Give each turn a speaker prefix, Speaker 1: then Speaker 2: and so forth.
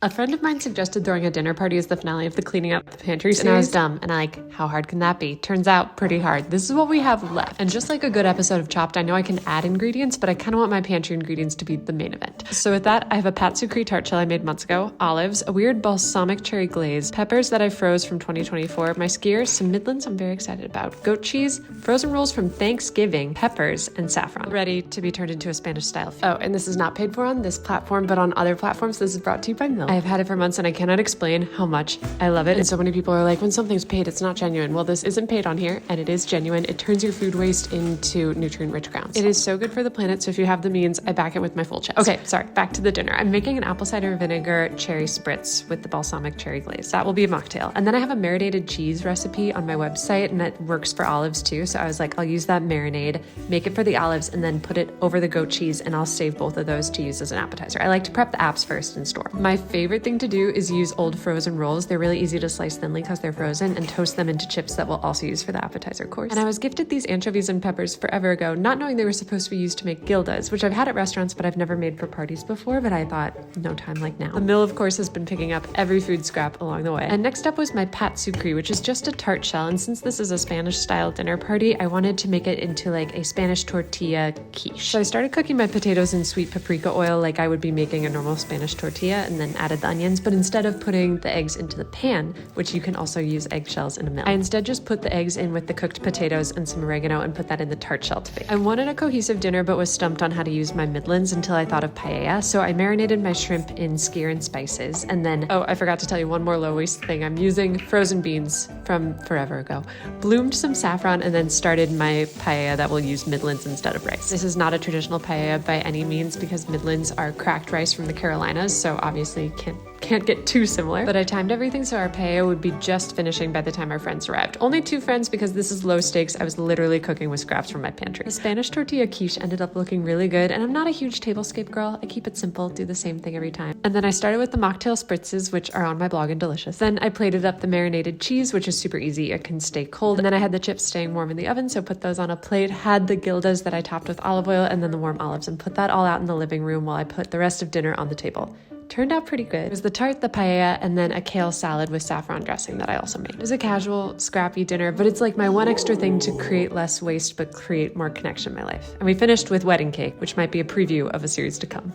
Speaker 1: A friend of mine suggested throwing a dinner party as the finale of the cleaning out the pantry series, and I was dumb, and how hard can that be? Turns out pretty hard. This is what we have left. And just like a good episode of Chopped, I know I can add ingredients, but I kind of want my pantry ingredients to be the main event. So with that, I have a pat sucre tart shell I made months ago, olives, a weird balsamic cherry glaze, peppers that I froze from 2024, my skewers, some Midlands I'm very excited about, goat cheese, frozen rolls from Thanksgiving, peppers, and saffron. Ready to be turned into a Spanish style food. Oh, and this is not paid for on this platform, but on other platforms, this is brought to you by Milk. I've had it for months and I cannot explain how much I love it. And so many people are like, when something's paid, it's not genuine. Well, this isn't paid on here and it is genuine. It turns your food waste into nutrient-rich grounds. It is so good for the planet. So if you have the means, I back it with my full chest. Okay, sorry, back to the dinner. I'm making an apple cider vinegar cherry spritz with the balsamic cherry glaze. That will be a mocktail. And then I have a marinated cheese recipe on my website and it works for olives too. So I was like, I'll use that marinade, make it for the olives, and then put it over the goat cheese, and I'll save both of those to use as an appetizer. I like to prep the apps first and store. My favorite thing to do is use old frozen rolls. They're really easy to slice thinly because they're frozen, and toast them into chips that we'll also use for the appetizer course. And I was gifted these anchovies and peppers forever ago, not knowing they were supposed to be used to make gildas, which I've had at restaurants, but I've never made for parties before, but I thought, no time like now. The mill, of course, has been picking up every food scrap along the way. And next up was my pat sucre, which is just a tart shell. And since this is a Spanish-style dinner party, I wanted to make it into like a Spanish tortilla quiche. So I started cooking my potatoes in sweet paprika oil like I would be making a normal Spanish tortilla, and then added the onions, but instead of putting the eggs into the pan, which you can also use eggshells in a mill, I instead just put the eggs in with the cooked potatoes and some oregano and put that in the tart shell to bake. I wanted a cohesive dinner but was stumped on how to use my Midlands until I thought of paella, so I marinated my shrimp in skyr and spices, and then, oh, I forgot to tell you one more low waste thing. I'm using frozen beans from forever ago, bloomed some saffron, and then started my paella that will use Midlands instead of rice. This is not a traditional paella by any means because Midlands are cracked rice from the Carolinas, so obviously can't get too similar, but I timed everything so our paella would be just finishing by the time our friends arrived. Only 2 friends because this is low stakes. I was literally cooking with scraps from my pantry. The Spanish tortilla quiche ended up looking really good, and I'm not a huge tablescape girl. I keep it simple, do the same thing every time. And then I started with the mocktail spritzes, which are on my blog and delicious. Then I plated up the marinated cheese, which is super easy. It can stay cold. And then I had the chips staying warm in the oven, so put those on a plate, had the gildas that I topped with olive oil, and then the warm olives, and put that all out in the living room while I put the rest of dinner on the table. Turned out pretty good. It was the tart, the paella, and then a kale salad with saffron dressing that I also made. It was a casual, scrappy dinner, but it's like my one extra thing to create less waste but create more connection in my life. And we finished with wedding cake, which might be a preview of a series to come.